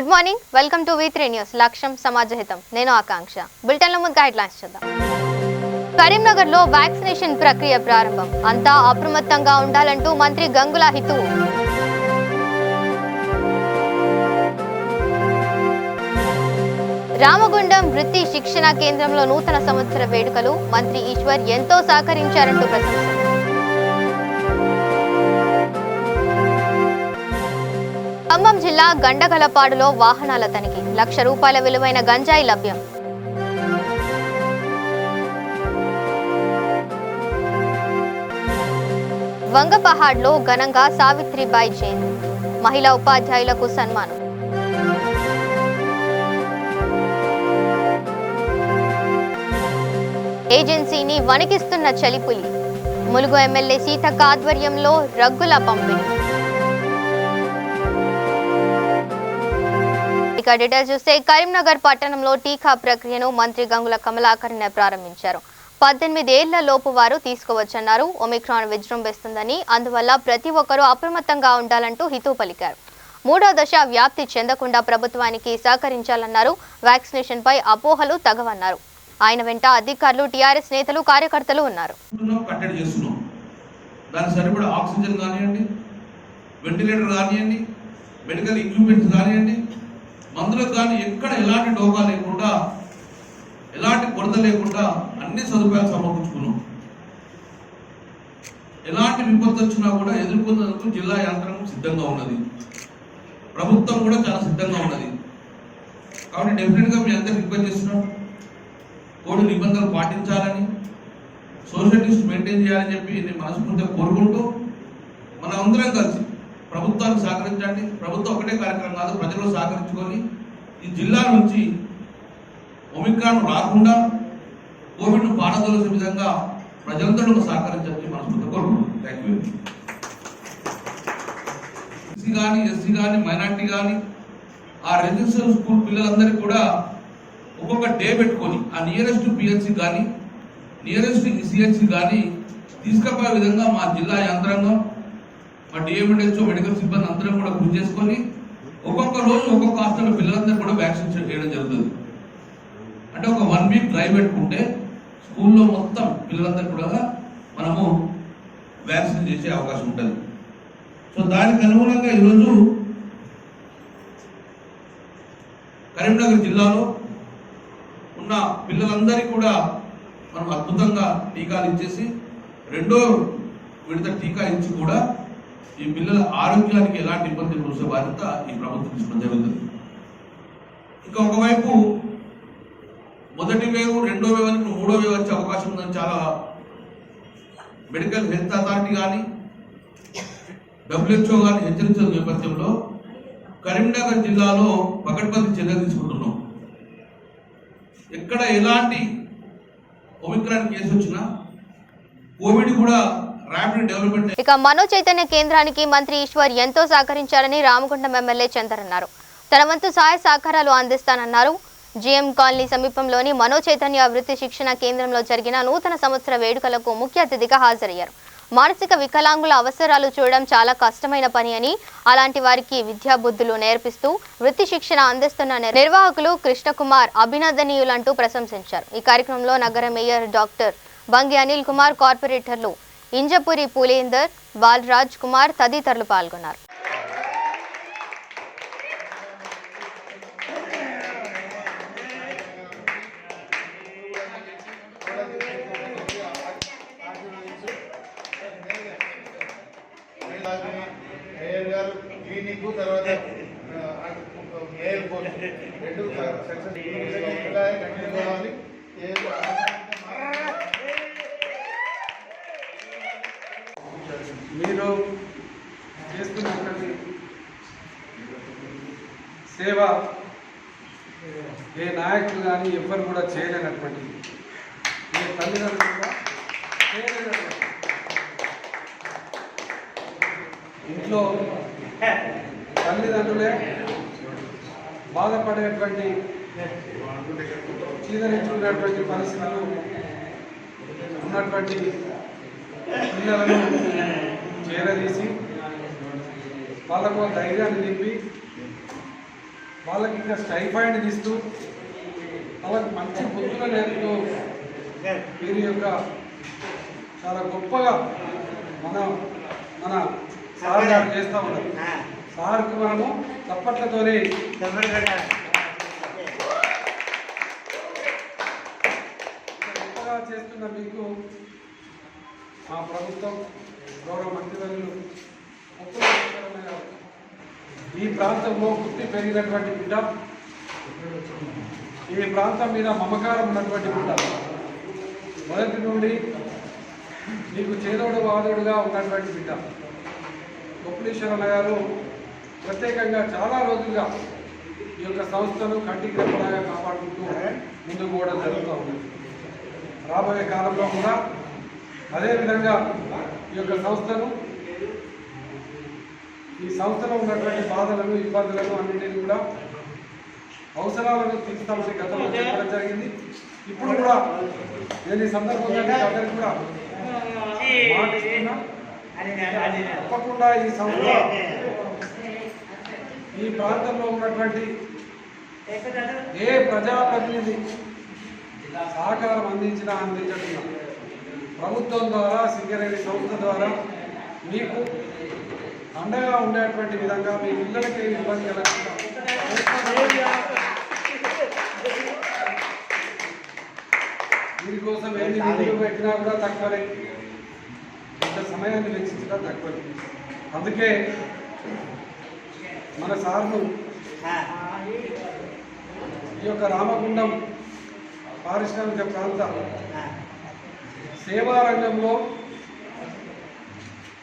Good morning, welcome to V3 news. లక్ష్యం సమాజహితం. నేను ఆకాంక్ష. Bulletin లో ముందుగా హెడ్లైన్స్ చూద్దాం. కరీంనగర్ లో వ్యాక్సినేషన్ ప్రక్రియ ప్రారంభం. అంతా అప్రమత్తంగా ఉండాలంటూ మంత్రి గంగుల హితవు. రామగుండం వృత్తి శిక్షణ కేంద్రంలో నూతన సంవత్సర వేడుకలు. మంత్రి ఈశ్వర్ ఎంతో సహకరించారంటూ ప్రశంస. ఖమ్మం జిల్లా గండగలపాడులో వాహనాల తనిఖీ. ₹1,00,000 విలువైన గంజాయి లభ్యం. వంగపహాడ్లో ఘనంగా సావిత్రిబాయి జయంతి. మహిళా ఉపాధ్యాయులకు సన్మానం. ఏజెన్సీని వణికిస్తున్న చలిపులి. ములుగు ఎమ్మెల్యే సీతక్క ఆధ్వర్యంలో రగ్గుల పంపిణీ. ఇక డీటెయిల్స్ చూస్తే కరీంనగర్ పట్టణంలో టీకా ప్రక్రియను మంత్రి గంగుల కమలాకర్ ప్రారంభించారు. 18 ఏళ్ల లోపు వారు తీసుకోవచ్చన్నారు. ఒమిక్రాన్ విజృంభిస్తుందని, అందువల్ల ప్రతి ఒక్కరూ అప్రమత్తంగా ఉండాలంటూ హితవు పలికారు. 3వ దశ వ్యాప్తి చెందకుండా ప్రభుత్వానికి సహకరించాలన్నారు. వ్యాక్సినేషన్ పై అపోహలు తగవన్నారు. ఆయన వెంట అధికారులు, టీఆర్ఎస్ నేతలు, కార్యకర్తలు ఉన్నారు. మందులకు కానీ ఎక్కడ ఎలాంటి డోకా లేకుండా, ఎలాంటి కొరత లేకుండా అన్ని సదుపాయాలు సమకూర్చుకున్నాం. ఎలాంటి విపత్తు వచ్చినా కూడా ఎదుర్కొనేందుకు జిల్లా యంత్రాంగం సిద్ధంగా ఉన్నది. ప్రభుత్వం కూడా చాలా సిద్ధంగా ఉన్నది. కాబట్టి డెఫినెట్గా మీ అందరికి రిక్వెస్ట్ చేస్తున్నాం, కోవిడ్ నిబంధనలు పాటించాలని, సోషల్ డిస్టెన్స్ మెయింటైన్ చేయాలని చెప్పి నేను మనస్ఫూర్తిగా కోరుకుంటూ మనం అందరం కలిసి ప్రభుత్వానికి సహకరించండి. ప్రభుత్వం ఒకటే కార్యక్రమం కాదు, ప్రజలు సహకరించుకొని ఈ జిల్లా నుంచి ఒమిక్రాన్ రాకుండా కోవిడ్ను పారదోలే విధంగా ప్రజలందరూ సహకరించండి మనస్ఫూర్తిగా కోరుకుంటున్నాను. Thank you. ఎస్సీ కానీ, ఎస్సీ కానీ, మైనార్టీ కానీ, ఆ రెసిడెన్షియల్ స్కూల్ పిల్లలందరికీ కూడా ఒక్కొక్క డే పెట్టుకొని ఆ నియరెస్ట్ పిహెచ్సి కానీ, నియరెస్ట్ సిహెచ్సి కానీ తీసుకుపోయే విధంగా మా జిల్లా యంత్రాంగం, మా డిఎంఎడ్హెచ్ఓ, మెడికల్ సిబ్బంది అందరం కూడా కృషి చేసుకొని ఒక్కొక్క రోజు ఒక్కొక్క హాస్టల్లో పిల్లలందరూ కూడా వ్యాక్సిన్ చేయడం జరుగుతుంది. అంటే ఒక 1 వీక్ డ్రైవ్ పెట్టుకుంటే స్కూల్లో మొత్తం పిల్లలందరూ కూడా మనము వ్యాక్సిన్ చేసే అవకాశం ఉంటుంది. సో దానికి అనుగుణంగా ఈరోజు కరీంనగర్ జిల్లాలో ఉన్న పిల్లలందరికీ కూడా మనం అద్భుతంగా టీకాలు ఇచ్చేసి 2వ విడత టీకా ఇచ్చి కూడా ఈ పిల్లల ఆరోగ్యానికి ఎలాంటి ఇబ్బందులు వచ్చే బాధ్యత ఈ ప్రభుత్వం తీసుకోవడం జరుగుతుంది. ఇంకా ఒకవైపు మొదటి వేవ్, 2వ వేవ్ అని 3వ వేవ్ వచ్చే అవకాశం ఉందని చాలా మెడికల్ హెల్త్ అథారిటీ కానీ, WHO కానీ హెచ్చరించిన నేపథ్యంలో కరీంనగర్ జిల్లాలో పకడ్బందీ చర్యలు తీసుకుంటున్నాం. ఎక్కడ ఎలాంటి ఒమిక్రాన్ కేసు వచ్చినా కోవిడ్ కూడా ఇక మనో చైతన్య కేంద్రానికి మంత్రి ఈశ్వర్ ఎంతో సహకరించారని రామగుండం ఎమ్మెల్యే చందర్ అన్నారు. తన వంతు సహాయ సహకారాలు అందిస్తానన్నారు. జిఎం కాలనీ సమీపంలోని మనో చైతన్య వృత్తి శిక్షణ కేంద్రంలో జరిగిన నూతన సంవత్సర వేడుకలకు ముఖ్య అతిథిగా హాజరయ్యారు. మానసిక వికలాంగుల అవసరాలు చూడడం చాలా కష్టమైన పని అని, అలాంటి వారికి విద్యాబుద్ధులు నేర్పిస్తూ వృత్తి శిక్షణ అందిస్తున్న నిర్వాహకులు కృష్ణకుమార్ అభినందనీయులంటూ ప్రశంసించారు. ఈ కార్యక్రమంలో నగర మేయర్ డాక్టర్ బంగి అనిల్ కుమార్, కార్పొరేటర్లు ఇంజపురి పూలేందర్, బాలరాజ్ కుమార్ తదితరులు పాల్గొన్నారు. మీరు చేస్తున్నటువంటి సేవ ఏ నాయకులు కానీ ఎవ్వరు కూడా చేయలేనటువంటి, ఏ తల్లిదండ్రులు కూడా చేయలేనటువంటి, ఇంట్లో తల్లిదండ్రులే బాధపడేటువంటి, చీదరించుకున్నటువంటి పరిస్థితులు ఉన్నటువంటి పిల్లలను చేరదీసి వాళ్ళకు ధైర్యాన్ని నింపి వాళ్ళకి ఇంకా స్టైఫైండ్ ఇస్తూ వాళ్ళకి మంచి బుద్ధులు నేర్పుతూ వీరి యొక్క చాలా గొప్పగా మన సార్ గారు చేస్తూ ఉన్నారు. సార్కు మనము చప్పట్లతోనే గొప్పగా చేస్తున్న మీకు మా ప్రభుత్వం గౌరవ మంత్రివర్యులు ఈ ప్రాంతంలో పుట్టి పెరిగినటువంటి బిడ్డ, ఈ ప్రాంతం మీద మమకారం ఉన్నటువంటి బిడ్డ, మొదటి నుండి మీకు చేదోడు వాదోడుగా ఉన్నటువంటి బిడ్డ గొప్పలీశ్వరన్న గారు ప్రత్యేకంగా చాలా రోజులుగా ఈ యొక్క సంస్థను కంటికి రెప్పలాగా కాపాడుకుంటూ ముందుకు పోవడం జరుగుతూ ఉంది. రాబోయే కాలంలో కూడా అదేవిధంగా ఈ యొక్క సంస్థలో ఉన్నటువంటి బాధలను, ఇబ్బందులను అన్నింటినీ కూడా అవసరాలను తీర్చుతామని గతంలో చెప్పడం జరిగింది. ఇప్పుడు కూడా నేను ఈ సందర్భంగా అందరికీ కూడా మాటిస్తున్నా, తప్పకుండా ఈ సంస్థ ఈ ప్రాంతంలో ఉన్నటువంటి ఏ ప్రజాప్రతినిధి సహకారం అందించకుండా ప్రభుత్వం ద్వారా, సింగరేణి సంస్థ ద్వారా మీకు అండగా ఉండేటువంటి విధంగా మీ పిల్లలకి ఇబ్బంది కలగకుండా దీనికోసం ఎన్ని నిధులు పెట్టినా కూడా తక్కువనే, ఇంత సమయాన్ని వెచ్చించినా తక్కువనే. అందుకే మన సార్ను ఈ యొక్క రామగుండం పారిశ్రామిక ప్రాంత సేవా రంగంలో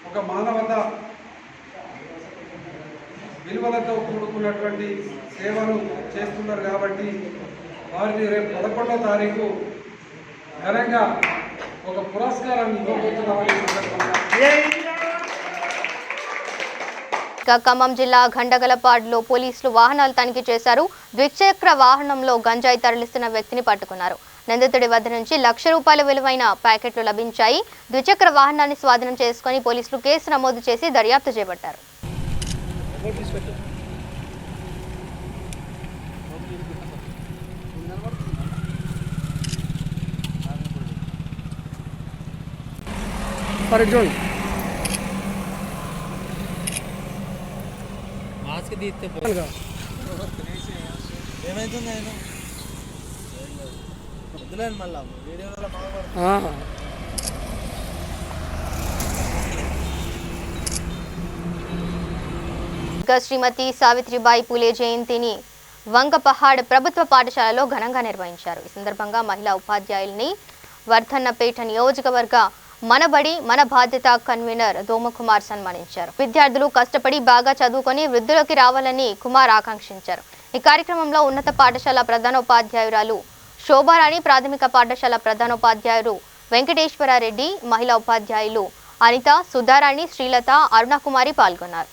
ఒక మానవత విలువలతో కూడుకున్నటువంటి సేవను చేస్తున్నారు కాబట్టి వారిని రేపు 11వ తారీఖు ఘనంగా ఒక పురస్కారాన్ని ఇవ్వబోతున్నామని సందర్భంగా. ఖమ్మం జిల్లా గండగలపాడులో పోలీసులు వాహనాలు తనిఖీ చేశారు. ద్విచక్ర వాహనంలో గంజాయి తరలిస్తున్న వ్యక్తిని పట్టుకున్నారు. నిందితుడి వద్ద నుంచి ₹1,00,000 విలువైన ప్యాకెట్లు లభించాయి. ద్విచక్ర వాహనాన్ని స్వాధీనం చేసుకుని పోలీసులు కేసు నమోదు చేసి దర్యాప్తు చేపట్టారు. శ్రీమతి సావిత్రిబాయి పూలే జయంతిని వంగపహాడ్ ప్రభుత్వ పాఠశాలలో ఘనంగా నిర్వహించారు. ఈ సందర్భంగా మహిళా ఉపాధ్యాయుల్ని వర్ధన్నపేట నియోజకవర్గ మనబడి మన బాధ్యత కన్వీనర్ దోమకుమార్ సన్మానించారు. విద్యార్థులు కష్టపడి బాగా చదువుకొని వృద్ధిలోకి రావాలని కుమార్ ఆకాంక్షించారు. ఈ కార్యక్రమంలో ఉన్నత పాఠశాల ప్రధానోపాధ్యాయురాలు శోభారాణి, ప్రాథమిక పాఠశాల ప్రధానోపాధ్యాయులు వెంకటేశ్వరారెడ్డి, మహిళా ఉపాధ్యాయులు అనిత, సుధారాణి, శ్రీలత, అరుణకుమారి పాల్గొన్నారు.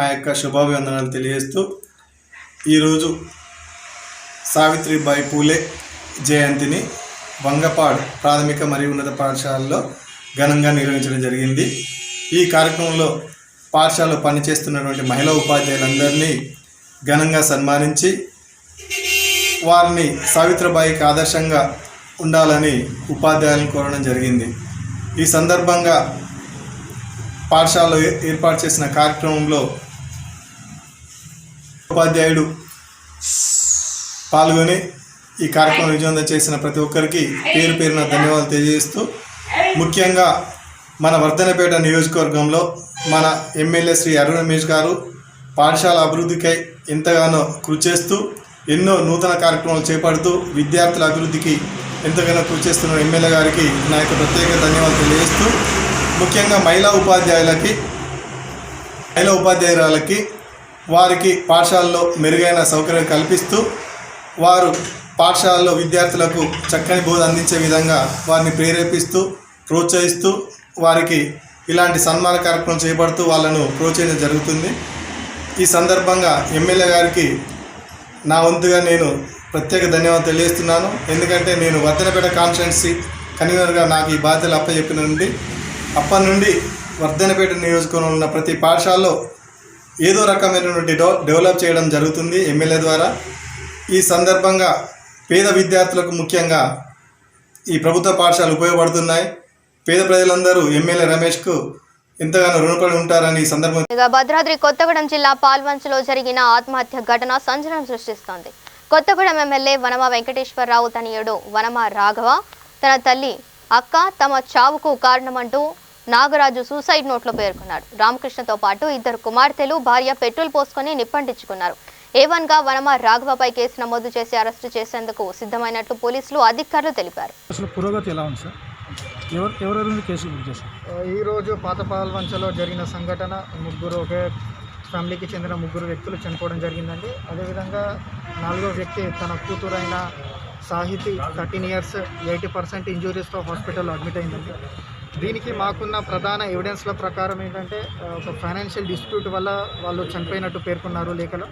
మా యొక్క శుభాభివందనాలు తెలియజేస్తూ ఈరోజు సావిత్రిబాయి పూలే జయంతిని వంగపాడ్ ప్రాథమిక మరియు ఉన్నత పాఠశాలలో ఘనంగా నిర్వహించడం జరిగింది. ఈ కార్యక్రమంలో పాఠశాలలో పనిచేస్తున్నటువంటి మహిళా ఉపాధ్యాయులందరినీ ఘనంగా సన్మానించి వారిని సావిత్రిబాయికి ఆదర్శంగా ఉండాలని ఉపాధ్యాయులను కోరడం జరిగింది. ఈ సందర్భంగా పాఠశాలలో ఏర్పాటు చేసిన కార్యక్రమంలో ఉపాధ్యాయుడు పాల్గొని ఈ కార్యక్రమం విజయవంతం చేసిన ప్రతి ఒక్కరికి పేరు పేరున ధన్యవాదాలు తెలియజేస్తూ, ముఖ్యంగా మన వర్ధనపేట నియోజకవర్గంలో మన ఎమ్మెల్యే శ్రీ అరుణ్ రమేష్ గారు పాఠశాల అభివృద్ధికై ఎంతగానో కృషి చేస్తూ ఎన్నో నూతన కార్యక్రమాలు చేపడుతూ విద్యార్థుల అభివృద్ధికి ఎంతగానో కృషి చేస్తున్న ఎమ్మెల్యే గారికి నా యొక్క ప్రత్యేక ధన్యవాదాలు తెలియజేస్తూ, ముఖ్యంగా మహిళా ఉపాధ్యాయురాలకి వారికి పాఠశాలలో మెరుగైన సౌకర్యం కల్పిస్తూ వారు పాఠశాలలో విద్యార్థులకు చక్కని బోధ అందించే విధంగా వారిని ప్రేరేపిస్తూ ప్రోత్సహిస్తూ వారికి ఇలాంటి సన్మాన కార్యక్రమం చేపడుతూ వాళ్ళను ప్రోత్సహించడం జరుగుతుంది. ఈ సందర్భంగా ఎమ్మెల్యే గారికి నా వంతుగా నేను ప్రత్యేక ధన్యవాదాలు తెలియజేస్తున్నాను. ఎందుకంటే నేను వర్ధనపేట కాన్స్టిట్యున్సీ కన్వీనర్గా నాకు ఈ బాధ్యతలు అప్పటి నుండి వర్ధనపేట నియోజకవర్గంలో ఉన్న ప్రతి పాఠశాలలో ఏదో రకమైనటువంటి డెవలప్ చేయడం జరుగుతుంది ఎమ్మెల్యే ద్వారా. ఈ సందర్భంగా పేద విద్యార్థులకు ముఖ్యంగా ఈ ప్రభుత్వ పాఠశాలలు ఉపయోగపడుతున్నాయి. పేద ప్రజలందరూ ఎమ్మెల్యే రమేష్కు ఎంతగానో రుణపడి ఉంటారని ఈ సందర్భంగా. భద్రాద్రి కొత్తగూడెం జిల్లా పాల్వంచలో జరిగిన ఆత్మహత్య ఘటన సంచలనం సృష్టిస్తోంది. కొత్తగూడెం ఎమ్మెల్యే వనమ వెంకటేశ్వరరావు తనయుడు వనమ రాఘవ తన తల్లి అక్క తమ చావుకు కారణమంటూ నాగరాజు సూసైడ్ నోట్లో పేర్కొన్నాడు. రామకృష్ణతో పాటు ఇద్దరు కుమార్తెలు భార్య పెట్రోల్ పోసుకొని నిప్పంటించుకున్నారు. A1గా వనమ రాఘవపై కేసు నమోదు చేసి అరెస్టు చేసేందుకు సిద్ధమైనట్లు పోలీసులు అధికారులు తెలిపారు. పురోగతి ఎలా ఉంది సార్? ఎవరెవరు కేసులు బుక్ చేశారు? ఈరోజు పాత పాల్వంచలో జరిగిన సంఘటన ఒకే ఫ్యామిలీకి చెందిన 3 వ్యక్తులు చనిపోవడం జరిగిందండి. అదేవిధంగా 4వ వ్యక్తి తన కూతురైన సాహితి 13 years 80% ఇంజురీస్తో హాస్పిటల్లో అడ్మిట్ అయిందండి. దీనికి మాకున్న ప్రధాన ఎవిడెన్స్ల ప్రకారం ఏంటంటే ఒక ఫైనాన్షియల్ డిస్ప్యూట్ వల్ల వాళ్ళు చనిపోయినట్టు పేర్కొన్నారు లేఖలో.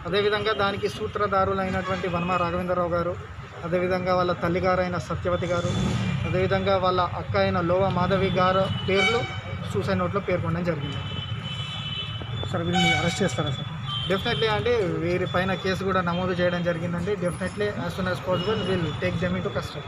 అదేవిధంగా దానికి సూత్రధారులైనటువంటి వనమ రాఘవేంద్రరావు గారు, అదేవిధంగా వాళ్ళ తల్లిగారైన సత్యవతి గారు, అదేవిధంగా వాళ్ళ అక్క అయిన లోవ మాధవి గారు పేర్లు సూసైడ్ నోట్లో పేర్కొనడం జరిగింది. సార్ వీరిని అరెస్ట్ చేస్తారా సార్? డెఫినెట్లీ అండి, వీరి పైన కేసు కూడా నమోదు చేయడం జరిగిందండి. Definitely as soon as possible will take them into custody.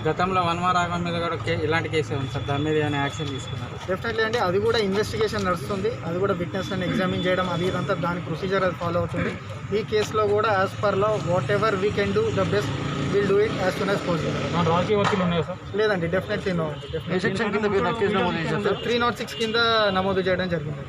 గతంలో వనమ రాఘవ మీద కూడా ఇలాంటి కేసే ఉంది సార్, దాని మీద ఏమైనా యాక్షన్ తీసుకున్నారు? డెఫినెట్లీ అండి, అది కూడా ఇన్వెస్టిగేషన్ నడుస్తుంది. అది కూడా విట్నెస్లను ఎగ్జామిన్ చేయడం అది ఇదంతా దాని ప్రొసీజర్ అది ఫాలో అవుతుంది. ఈ కేసులో కూడా as per law what ever we can do the best will do it as soon as possible. రాజకీయ ఒత్తిడి ఉన్నాయా సార్? లేదండి, డెఫినెట్లీ నో అండి. 306 కింద నమోదు చేయడం జరిగింది.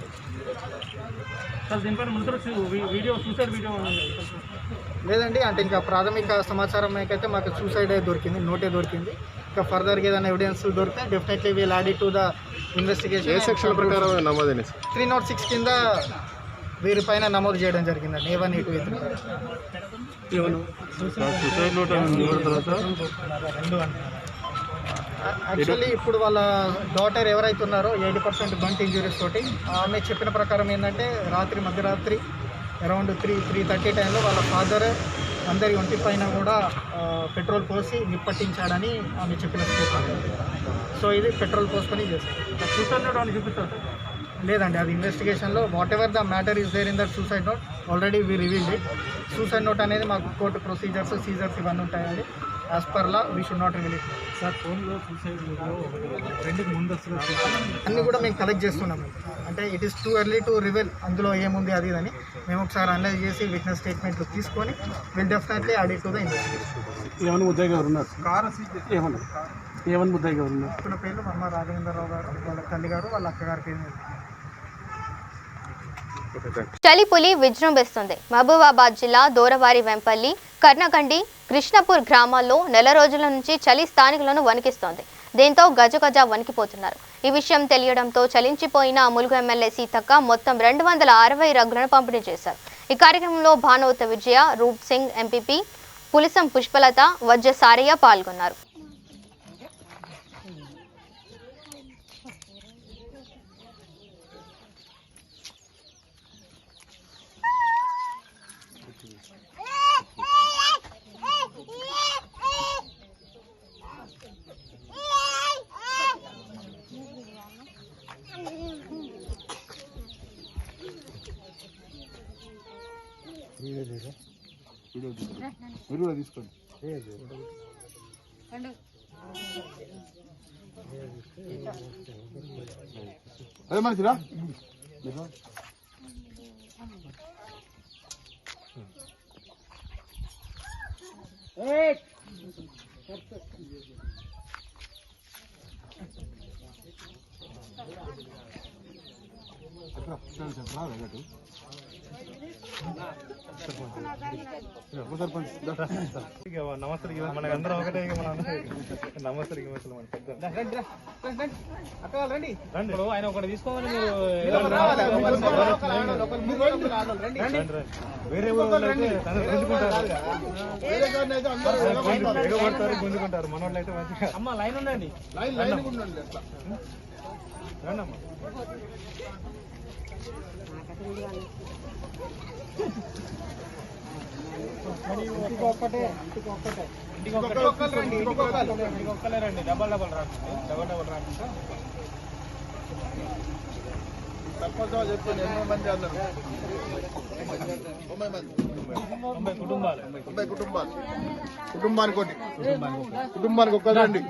లేదండి, అంటే ఇంకా ప్రాథమిక సమాచారం అయితే మాకు సూసైడ్ దొరికింది, నోటే దొరికింది. ఇంకా ఫర్దర్గా ఏదైనా ఎవిడెన్స్ దొరికితే definitely wheel add it to the investigation. A section ప్రకారం నమోదైంది? 306 కింద వీరిపైన నమోదు చేయడం జరిగిందండి. A1 A2 A3. యాక్చువల్లీ ఇప్పుడు వాళ్ళ డాటర్ ఎవరైతే ఉన్నారో 80% బంట్ ఇంజురీస్ తోటి ఆమె చెప్పిన ప్రకారం ఏంటంటే మధ్యరాత్రి అరౌండ్ 3:30 టైంలో వాళ్ళ ఫాదర్ అందరి ఒంటి పైన కూడా పెట్రోల్ పోసి నిప్పట్టించాడని ఆమె చెప్పిన స్టేట్మెంట్. సో ఇది పెట్రోల్ పోసుకొని చేస్తారు. లేదండి, అది ఇన్వెస్టిగేషన్లో whatever the matter is there in that suicide note already we revealed it. Suicide note అనేది మాకు కోర్టు ప్రొసీజర్స్ సీజర్స్ ఇవన్నీ ఉంటాయండి. As per law we should not reveal it. Sir ఫోన్లో సూసైడ్ రెండుకి ముందు అన్నీ కూడా మేము కలెక్ట్ చేస్తున్నాము. అంటే it is too early to reveal అందులో ఏముంది అది ఇదని. మేము ఒకసారి అనలైజ్ చేసి విట్నెస్ స్టేట్మెంట్లు తీసుకొని will definitely add it to the investigation. ఏమన్నా ముద్దాయి గారు ఉన్నారు? ఏమన్నా ముద్దాయి గారు ఉన్నారు? ఇప్పుడు పేర్లు వనమ రాఘవేంద్రరావు గారు, వాళ్ళ తల్లి గారు, వాళ్ళ అక్కగారి పేరు. చలిపులి విజృంభిస్తుంది. మహబూబాబాద్ జిల్లా దూరవారి వెంపల్లి, కర్ణగండి, కృష్ణపూర్ గ్రామాల్లో నెల రోజుల నుంచి చలి స్థానికులను వణికిస్తోంది. దీంతో గజగజ వణికిపోతున్నారు. ఈ విషయం తెలియడంతో చలించిపోయిన ములుగు ఎమ్మెల్యే సీతక్క మొత్తం 260 రగ్గులను పంపిణీ చేశారు. ఈ కార్యక్రమంలో భానువత విజయ, రూప్ సింగ్ ఎంపీపీ, పులిసం పుష్పలత, వజ్జ సారయ్య పాల్గొన్నారు. మీరు తీసుకోండి. అదే మనిషిరా నమస్తే మనకు అందరం ఒకటే నమస్తే ఇప్పుడు ఆయన ఒకటి తీసుకోవాలి వేరే ఎగబడతారు గుంజుకుంటారు మనోళ్ళు అయితే మంచిగా అమ్మ లైన్ ఉండండి రండమ్మా ఇంటికొక్కలేరండి డబల్ రాకుండా చెప్పండి ఎన్నో మంది అన్నారు 90 కుటుంబాలు 90 కుటుంబాలు కుటుంబానికి ఒక్కరండి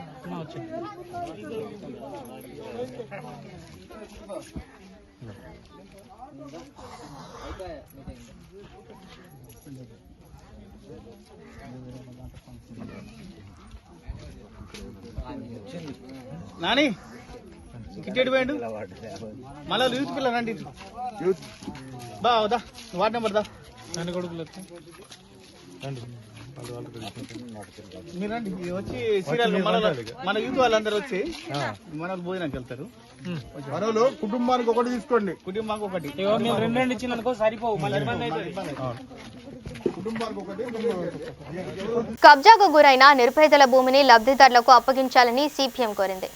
నాని టికెట్ పోయిండు మళ్ళీ యూత్ పిల్ల రండి యూత్ బాదా వార్డ్ నెంబర్ దా నన్ను కొడుకులు మీరు రండి వచ్చి సీరియల్ మన యూత్ వాళ్ళందరూ వచ్చి మన భోజనానికి వెళ్తారు. మనలో కుటుంబానికి ఒకటి తీసుకోండి. కుటుంబానికి ఒకటి మేము 2 ఇచ్చినందుకో సరిపోవు మళ్ళీ ఇబ్బంది అయితే కుటుంబానికి ఒకటి. కబ్జాకు గురైన నిరుపేదల భూమిని లబ్ధిదారులకు అప్పగించాలని సిపిఎం కోరింది.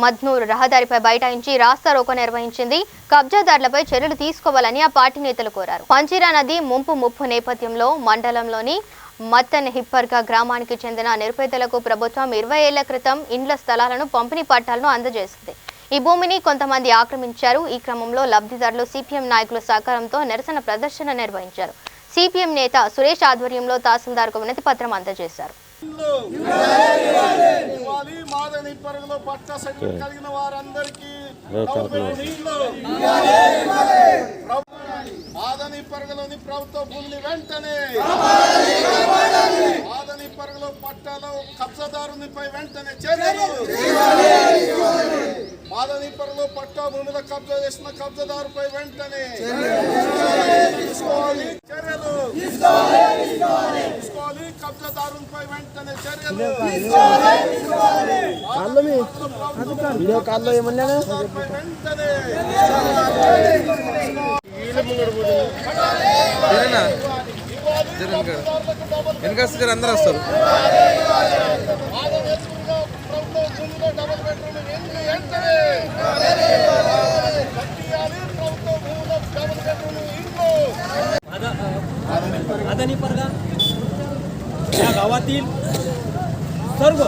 మద్నూరు రహదారిపై బైఠాయించి రాస్తా రోకో నిర్వహించింది. కబ్జాదారులపై చర్యలు తీసుకోవాలని ఆ పార్టీ నేతలు కోరారు. పంజీరా నది ముప్పు నేపథ్యంలో మండలంలోని మత్తన్ హిప్పర్గా గ్రామానికి చెందిన నిరుపేదలకు ప్రభుత్వం 20 ఏళ్ల క్రితం ఇండ్ల స్థలాలను పంపిణీ పట్టాలను అందజేసింది. ఈ భూమిని కొంతమంది ఆక్రమించారు. ఈ క్రమంలో లబ్ధిదారులు సిపిఎం నాయకుల సహకారంతో నిరసన ప్రదర్శన నిర్వహించారు. సిపిఎం నేత సురేష్ ఆధ్వర్యంలో తహసీల్దార్కు వినతి పత్రం అందజేశారు. ఆదని పరగలోని ప్రభుత్వ భూమిని వెంటనే ఆదని పరగలో పట్టాలో కబ్జాదారునిపై వెంటనే చర్యలు. ఆదని పరగలో పట్టా భూమిలో కబ్జా చేసిన కబ్జాదారుపై వెంటనే తీసుకోవాలి చర్యలు. తీసుకోవాలి కబ్జాదారునిపై వెంటనే చర్యలు. వీడియో కాల్లో ఏమన్నా వెంటనే వెనక అందరూ వస్తారు. आदनी परगा या गावातील सर्व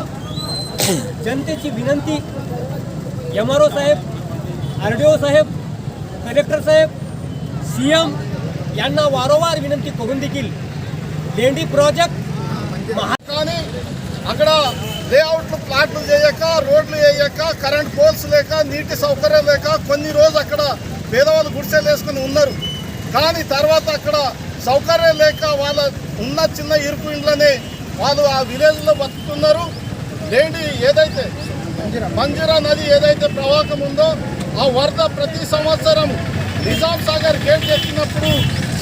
जनतेची विनंती MRO साहेब, RDO साहेब, कलेक्टर साहेब, CM यांना वारंवार विनंती करून देखील लेंडी ప్రాజెక్ట్ కానీ అక్కడ లేఅవుట్లు ప్లాట్లు చేయక రోడ్లు వేయక కరెంట్ పోల్స్ లేక నీటి సౌకర్యం లేక కొన్ని రోజు అక్కడ పేదవాళ్ళు గుడిసెలు వేసుకుని ఉన్నారు. కానీ తర్వాత అక్కడ సౌకర్యం లేక వాళ్ళ ఉన్న చిన్న ఇరుకు ఇండ్లనే వాళ్ళు ఆ విలేజ్లో బతుకుతున్నారు. లేండి ఏదైతే మంజీరా నది ఏదైతే ప్రవాహం ఉందో ఆ వరద ప్రతి సంవత్సరం నిజాం సాగర్ గేట్ ఎక్కినప్పుడు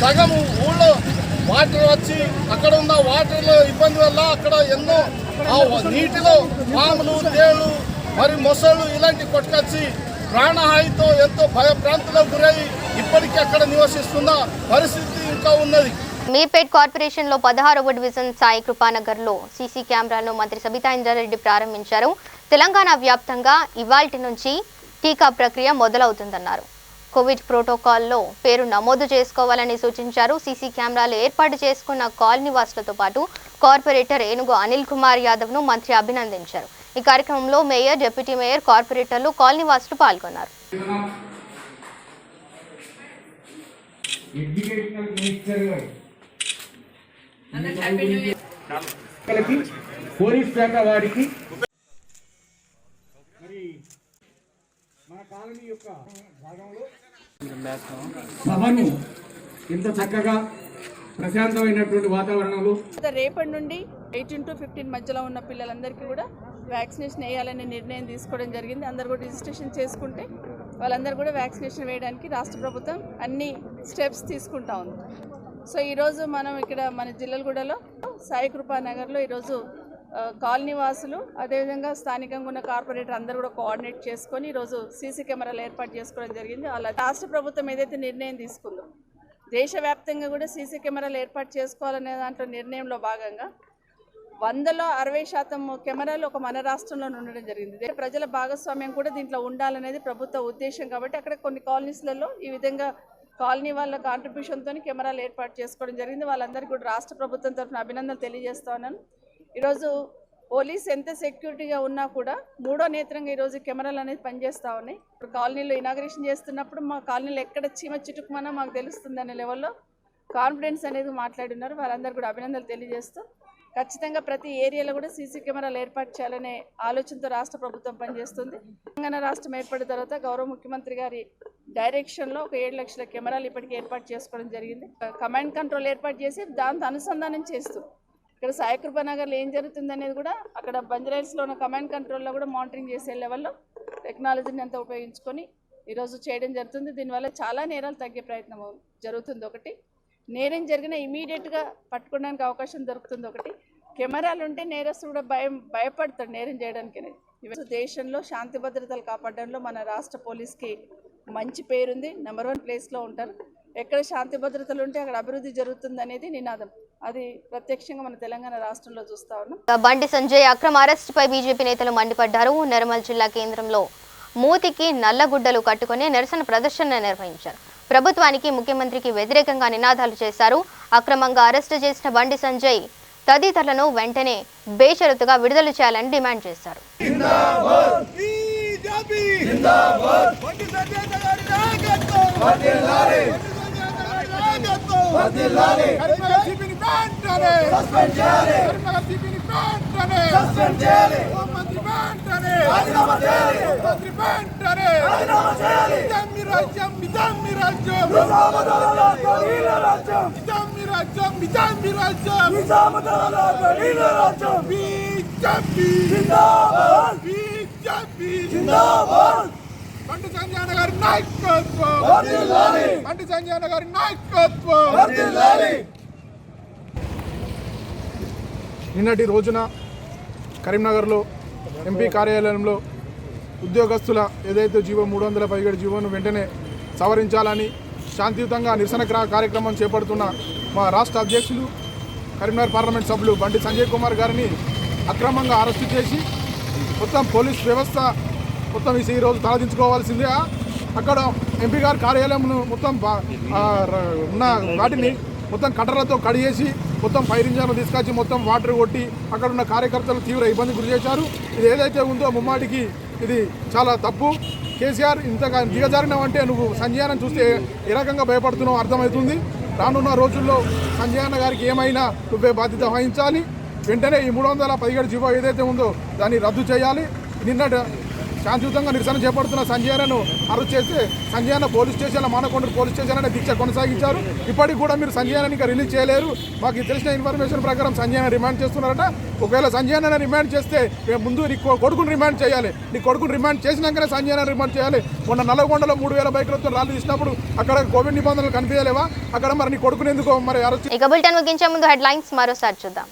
సగం ఊళ్ళో వాటర్ వచ్చి అక్కడ ఉన్న వాటర్లో ఇబ్బంది వల్ల అక్కడ ఎన్నో నీటిలో పాములు, తేళ్లు, మరి మొసళ్ళు ఇలాంటి కొట్టుకొచ్చి ప్రాణహానితో ఎంతో భయభ్రాంతులకు గురై ఇప్పటికీ అక్కడ నివసిస్తున్న పరిస్థితి ఇంకా ఉన్నది. మీర్పేట్ కార్పొరేషన్ లో 16వ డివిజన్ సాయి కృపానగర్ లో సీసీ కెమెరాలను మంత్రి సబితా ఇంద్రారెడ్డి ప్రారంభించారు. తెలంగాణ వ్యాప్తంగా ఇవాల్టి నుంచి టీకా ప్రక్రియ మొదలవుతుందన్నారు. కోవిడ్ ప్రోటోకాల్లో పేరు నమోదు చేసుకోవాలని సూచించారు. సీసీ కెమెరాలు ఏర్పాటు చేసుకున్న కాలనీ వాసులతో పాటు కార్పొరేటర్ ఏనుగు అనిల్ కుమార్ యాదవ్ ను మంత్రి అభినందించారు. ఈ కార్యక్రమంలో మేయర్, డిప్యూటీ మేయర్, కార్పొరేటర్లు, కాలనీ వాసులు పాల్గొన్నారు. పోలీస్ శాఖ వారికి మరి మన కాలనీ యొక్క భాగంలో సభను ఇంత చక్కగా ప్రశాంతమైనటువంటి వాతావరణంలో రేపటి నుండి 18 to 15 మధ్యలో ఉన్న పిల్లలందరికీ కూడా వ్యాక్సినేషన్ వేయాలనే నిర్ణయం తీసుకోవడం జరిగింది. అందరు కూడా రిజిస్ట్రేషన్ చేసుకుంటే వాళ్ళందరూ కూడా వ్యాక్సినేషన్ వేయడానికి రాష్ట్ర ప్రభుత్వం అన్ని స్టెప్స్ తీసుకుంటా ఉంది. సో ఈరోజు మనం ఇక్కడ మన జిల్లలగూడలో సాయి కృపా నగర్లో ఈరోజు కాలనీ వాసులు అదేవిధంగా స్థానికంగా ఉన్న కార్పొరేటర్ అందరూ కూడా కోఆర్డినేట్ చేసుకొని ఈరోజు సీసీ కెమెరాలు ఏర్పాటు చేసుకోవడం జరిగింది. అలా రాష్ట్ర ప్రభుత్వం ఏదైతే నిర్ణయం తీసుకుందో దేశవ్యాప్తంగా కూడా సీసీ కెమెరాలు ఏర్పాటు చేసుకోవాలనే దాంట్లో నిర్ణయంలో భాగంగా 100లో 60% కెమెరాలు ఒక మన రాష్ట్రంలో ఉండడం జరిగింది. ప్రజల భాగస్వామ్యం కూడా దీంట్లో ఉండాలనేది ప్రభుత్వ ఉద్దేశం కాబట్టి అక్కడ కొన్ని కాలనీస్లలో ఈ విధంగా కాలనీ వాళ్ళ కాంట్రిబ్యూషన్తో కెమెరాలు ఏర్పాటు చేసుకోవడం జరిగింది. వాళ్ళందరికీ కూడా రాష్ట్ర ప్రభుత్వం తరఫున అభినందనలు తెలియజేస్తా ఉన్నాను. ఈరోజు పోలీస్ ఎంత సెక్యూరిటీగా ఉన్నా కూడా మూడో నేత్రంగా ఈరోజు కెమెరాలు అనేది పనిచేస్తూ ఉన్నాయి. ఇప్పుడు కాలనీలో ఇనాగ్రేషన్ చేస్తున్నప్పుడు మా కాలనీలో ఎక్కడ చీమ చిటుకుమన్నా మాకు తెలుస్తుంది అనే లెవెల్లో కాన్ఫిడెన్స్ అనేది మాట్లాడినారు. వాళ్ళందరూ కూడా అభినందనలు తెలియజేస్తూ ఖచ్చితంగా ప్రతి ఏరియాలో కూడా సీసీ కెమెరాలు ఏర్పాటు చేయాలనే ఆలోచనతో రాష్ట్ర ప్రభుత్వం పనిచేస్తుంది. తెలంగాణ రాష్ట్రం ఏర్పడిన తర్వాత గౌరవ ముఖ్యమంత్రి గారి డైరెక్షన్లో ఒక 7 లక్షల కెమెరాలు ఇప్పటికీ ఏర్పాటు చేసుకోవడం జరిగింది. కమాండ్ కంట్రోల్ ఏర్పాటు చేసి దాంతో అనుసంధానం చేస్తూ ఇక్కడ సాయి కృపా నగర్లో ఏం జరుగుతుంది అనేది కూడా అక్కడ బంజారాహిల్స్లో ఉన్న కమాండ్ కంట్రోల్లో కూడా మానిటరింగ్ చేసే లెవెల్లో టెక్నాలజీని అంతా ఉపయోగించుకొని ఈరోజు చేయడం జరుగుతుంది. దీనివల్ల చాలా నేరాలు తగ్గే ప్రయత్నం జరుగుతుంది. ఒకటి నేరం జరిగిన ఇమీడియట్గా పట్టుకోవడానికి అవకాశం దొరుకుతుంది. ఒకటి కెమెరాలు ఉంటే నేరస్తుడు కూడా భయపడతాడు నేరం చేయడానికి అనేది. ఈరోజు దేశంలో శాంతి భద్రతలు కాపాడడంలో మన రాష్ట్ర పోలీస్కి మంచి పేరుంది. నెంబర్ 1 ప్లేస్లో ఉంటారు. ఎక్కడ శాంతి భద్రతలు ఉంటే అక్కడ అభివృద్ధి జరుగుతుంది అనేది నినాదం. అది ప్రత్యక్షంగా మన తెలంగాణ రాష్ట్రంలో చూస్తా ఉన్నాం. బండి సంజయ్ అక్రమ అరెస్టుపై బీజేపీ నేతలు మండిపడ్డారు. నిర్మల్ జిల్లా కేంద్రంలో మూతికి నల్లగుడ్డలు కట్టుకుని నిరసన ప్రదర్శన నిర్వహించారు. ప్రభుత్వానికి ముఖ్యమంత్రికి వ్యతిరేకంగా నినాదాలు చేశారు. అక్రమంగా అరెస్టు చేసిన బండి సంజయ్ తదితరులను వెంటనే బేషరతుగా విడుదల చేయాలని డిమాండ్ చేశారు. బండి సంజయ్ గారి నాయకత్వం, బండి సంజయ్ గారి నాయకత్వం. నిన్నటి రోజున కరీంనగర్లో ఎంపీ కార్యాలయంలో ఉద్యోగస్తుల ఏదైతే జీవో 317 జీవోను వెంటనే సవరించాలని శాంతియుతంగా నిరసన కార్యక్రమం చేపడుతున్న మా రాష్ట్ర అధ్యక్షులు కరీంనగర్ పార్లమెంట్ సభ్యులు బండి సంజయ్ కుమార్ గారిని అక్రమంగా అరెస్టు చేసి మొత్తం పోలీస్ వ్యవస్థ మొత్తం ఈరోజు తలదించుకోవాల్సిందిగా అక్కడ ఎంపీ గారి కార్యాలయంను మొత్తం ఉన్న వాటిని మొత్తం కట్టర్లతో కడిగేసి మొత్తం ఫైర్ ఇంజన్లు తీసుకొచ్చి మొత్తం వాటర్ కొట్టి అక్కడ ఉన్న కార్యకర్తలు తీవ్ర ఇబ్బంది గురి చేశారు. ఇది ఏదైతే ఉందో ముమ్మాటికి ఇది చాలా తప్పు. కేసీఆర్ ఇంతగా దిగజారినావంటే నువ్వు సంజయ్ అన్నను చూస్తే ఏ రకంగా భయపడుతున్నావు అర్థమవుతుంది. రానున్న రోజుల్లో సంజయ్ అన్న గారికి ఏమైనా నువ్వే బాధ్యత వహించాలి. వెంటనే ఈ 317 జీవో ఏదైతే ఉందో దాన్ని రద్దు చేయాలి. నిన్నటి శాంతియుతంగా నిరసన చేపడుతున్న సంజయ్ అన్నను అరెస్ట్ చేస్తే సంజయ్ అన్న పోలీస్ స్టేషన్లో మానకొండూరు పోలీస్ స్టేషన్ అనే దీక్ష కొనసాగించారు. ఇప్పటికి కూడా మీరు సంజయ్ అన్నని ఇంకా రిలీజ్ చేయలేరు. మాకు తెలిసిన ఇన్ఫర్మేషన్ ప్రకారం సంజయ్ అన్న రిమాండ్ చేస్తున్నారట. ఒకవేళ సంజయ్ అన్న రిమాండ్ చేస్తే ముందు నీ కొడుకుని రిమాండ్ చేయాలి. నీ కొడుకుని రిమాండ్ చేసినాకనే సంజయ్ అన్న రిమాండ్ చేయాలి. మొన్న నల్లగొండలో 3000 బైకులతో ర్యాలీ తీసినప్పుడు అక్కడ కోవిడ్ నిబంధనలు కనిపించలేవా? అక్కడ మరి నీ కొడుకుని ఎందుకో మరి అరెస్ట్. ఇక బులెటిన్ ముగించే ముందు హెడ్లైన్స్ మరోసారి చూద్దాం.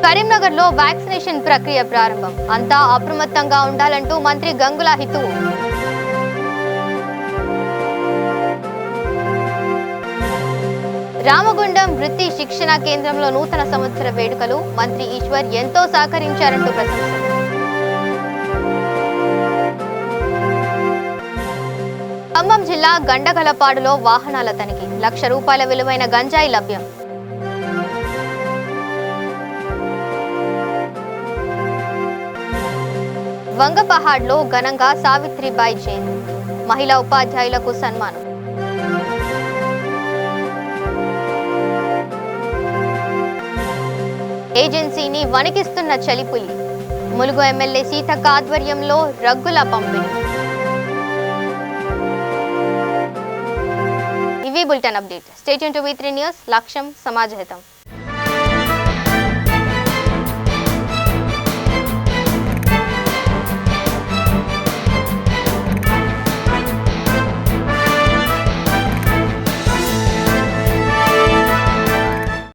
కరీంనగర్ లో వ్యాక్సినేషన్ ప్రక్రియ ప్రారంభం. అంతా అప్రమత్తంగా ఉండాలంటూ మంత్రి గంగుల హితవు. రామగుండం వృత్తి శిక్షణ కేంద్రంలో నూతన సంవత్సర వేడుకలు. మంత్రి ఈశ్వర్ ఎంతో సహకరించారంటూ ప్రశంసలు. ఖమ్మం జిల్లా గండగలపాడులో వాహనాల తనిఖీ. 1 లక్ష రూపాయల విలువైన గంజాయి లభ్యం. వంగపహాడ్లో ఘనంగా సావిత్రిబాయి జయంతి. మహిళా ఉపాధ్యాయులకు సన్మానం. ఏజెన్సీని వణికిస్తున్న చలిపులి. ములుగు ఎమ్మెల్యే సీతక్క ఆధ్వర్యంలో రగ్గుల పంపిణీ. ఇవి bulletin update. Stay tune to V3 news. లక్ష్యం సమాజహితం.